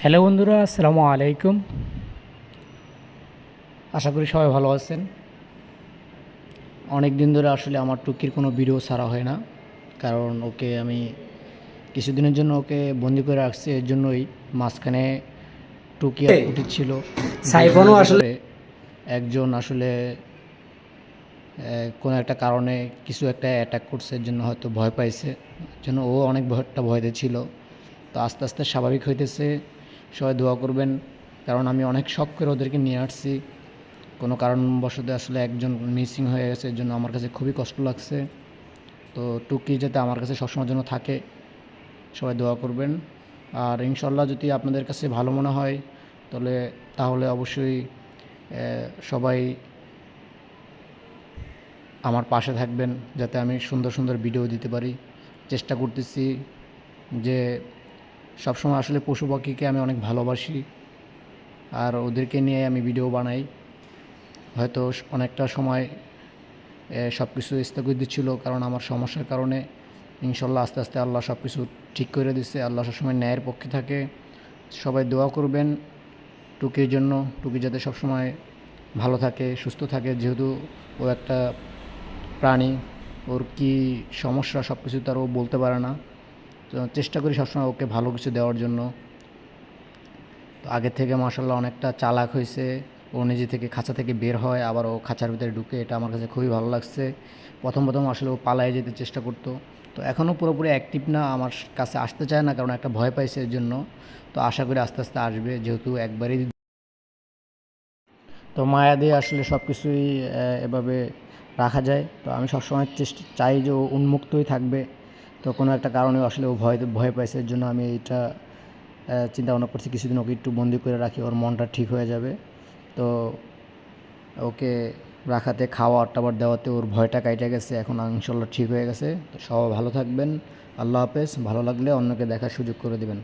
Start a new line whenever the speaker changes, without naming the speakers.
Hello বন্ধুরা, আসসালামু আলাইকুম। আশা করি সবাই ভালো আছেন। অনেক দিন ধরে আসলে আমার টুকির কোনো ভিডিও ছাড়া হয় না, কারণ ওকে আমি কিছুদিনের জন্য ওকে বন্দি করে রাখছি। এর জন্যই মাঝখানে টুকি আর পুটি ছিল।
সাইফনও আসলে
একজন আসলে কোনো একটা কারণে কিছু একটা অ্যাটাক করছে, এর জন্য হয়তো ভয় পাইছে, এর জন্য ও অনেক ভয়তে ছিল। তো আস্তে আস্তে স্বাভাবিক হইতেছে। সবাই দোয়া করবেন, কারণ আমি অনেক শখ করে ওদেরকে নিয়ে আসছি। কোনো কারণবশত আসলে একজন মিসিং হয়ে গেছে, এর জন্য আমার কাছে খুবই কষ্ট লাগছে। তো টুকি যাতে আমার কাছে সবসময়ের জন্য থাকে, সবাই দোয়া করবেন। আর ইনশাল্লাহ যদি আপনাদের কাছে ভালো মনে হয় তাহলে অবশ্যই সবাই আমার পাশে থাকবেন, যাতে আমি সুন্দর সুন্দর ভিডিও দিতে পারি। চেষ্টা করতেছি যে সবসময় আসলে পশু পাখিকে আমি অনেক ভালোবাসি, আর ওদেরকে নিয়ে আমি ভিডিও বানাই। হয়তো অনেকটা সময় সব কিছু স্থগিত ছিল, কারণ আমার সমস্যার কারণে। ইনশাল্লাহ আস্তে আস্তে আল্লাহ সব কিছু ঠিক করে দিচ্ছে। আল্লাহ সবসময় ন্যায়ের পক্ষে থাকে। সবাই দোয়া করবেন টুকির জন্য, টুকি যাতে সবসময় ভালো থাকে, সুস্থ থাকে। যেহেতু ও একটা প্রাণী, ওর কী সমস্যা সব কিছু তার ও বলতে পারে না। তো চেষ্টা করি সবসময় ওকে ভালো কিছু দেওয়ার জন্য। তো আগের থেকে মাশাল্লাহ অনেকটা চালাক হয়েছে। ও নিজে থেকে খাঁচা থেকে বের হয়, আবার ও খাঁচার ভিতরে ঢুকে, এটা আমার কাছে খুবই ভালো লাগছে। প্রথম প্রথম আসলে ও পালায়ে যেতে চেষ্টা করতো। তো এখনও পুরোপুরি অ্যাক্টিভ না, আমার কাছে আসতে চায় না, কারণ একটা ভয় পাইছে এর জন্য। তো আশা করি আস্তে আস্তে আসবে, যেহেতু একবারই। তো মায়া দিয়ে আসলে সব কিছুই এভাবে রাখা যায়। তো আমি সবসময় চাই যে ও উন্মুক্তই থাকবে। তো কোনো একটা কারণে আসলে ও ভয় ভয় পাইছে, এর জন্য আমি এইটা চিন্তা ভাবনা করছি কিছুদিন ওকে একটু বন্দি করে রাখি, ওর মনটা ঠিক হয়ে যাবে। তো ওকে রাখাতে, খাওয়া টাবার দেওয়াতে ওর ভয়টা কাইটে গেছে, এখন ইনশাল্লাহ ঠিক হয়ে গেছে। তো সবাই ভালো থাকবেন। আল্লাহ হাফেজ। ভালো লাগলে অন্যকে দেখার সুযোগ করে দেবেন।